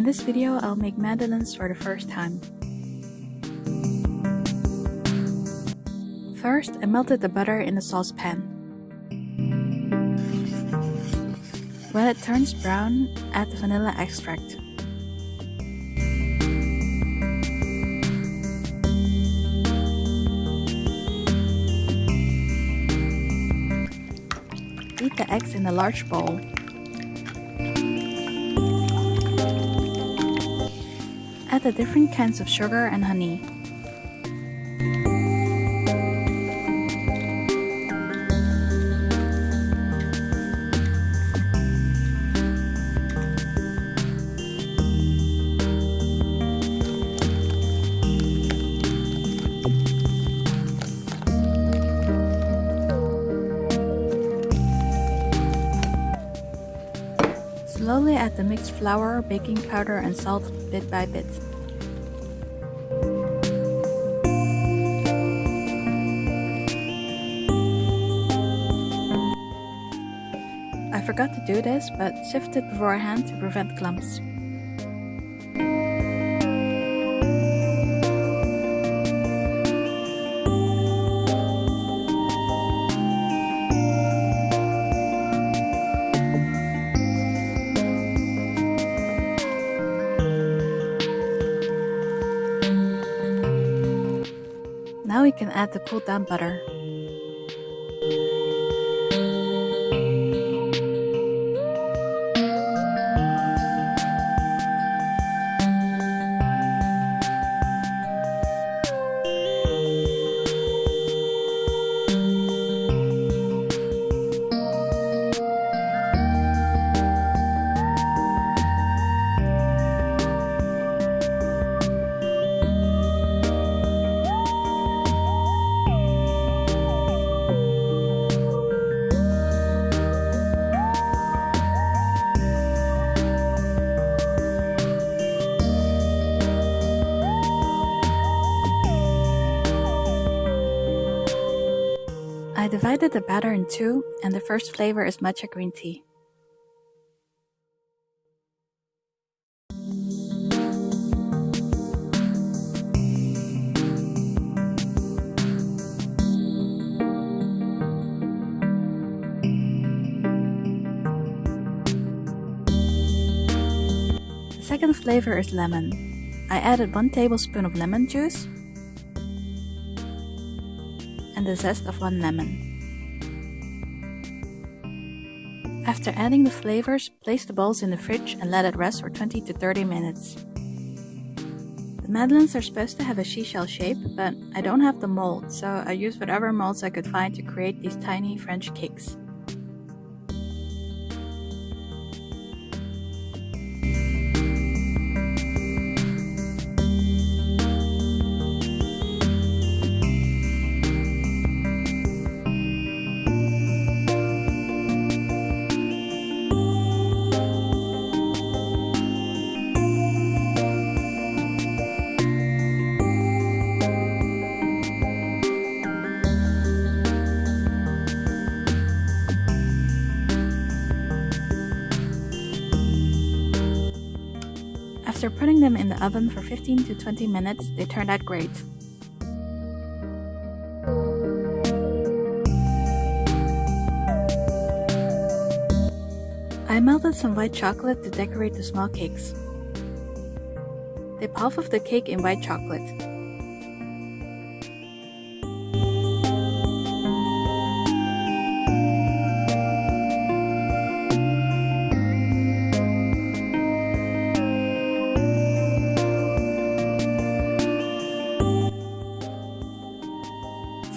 In this video, I'll make madeleines for the first time. First, I melted the butter in the saucepan. When it turns brown, add the vanilla extract. Beat the eggs in a large bowl. Add the different kinds of sugar and honey. Slowly add the mixed flour, baking powder and salt bit by bit. I forgot to do this, but sift it beforehand to prevent clumps. Now we can add the cooled down butter. I divided the batter in two, and the first flavor is matcha green tea. The second flavor is lemon. I added 1 tablespoon of lemon juice and the zest of 1 lemon. After adding the flavors, place the bowls in the fridge and let it rest for 20 to 30 minutes. The madeleines are supposed to have a seashell shape, but I don't have the mold, so I used whatever molds I could find to create these tiny French cakes. After putting them in the oven for 15 to 20 minutes, they turned out great. I melted some white chocolate to decorate the small cakes. Dip half of the cake in white chocolate.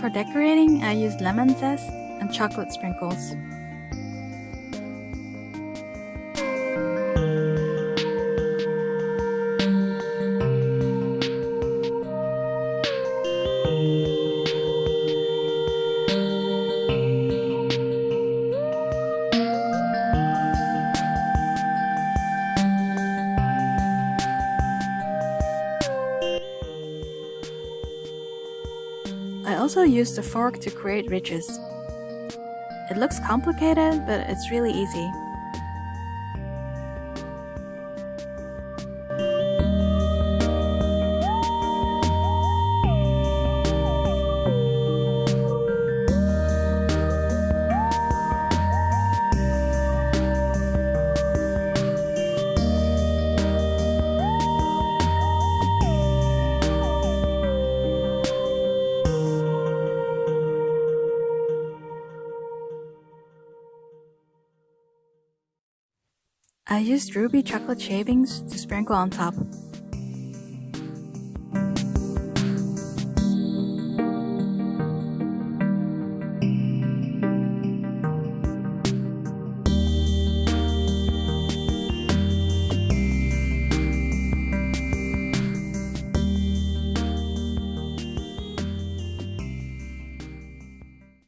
For decorating, I used lemon zest and chocolate sprinkles. I also used a fork to create ridges. It looks complicated, but it's really easy. I used ruby chocolate shavings to sprinkle on top.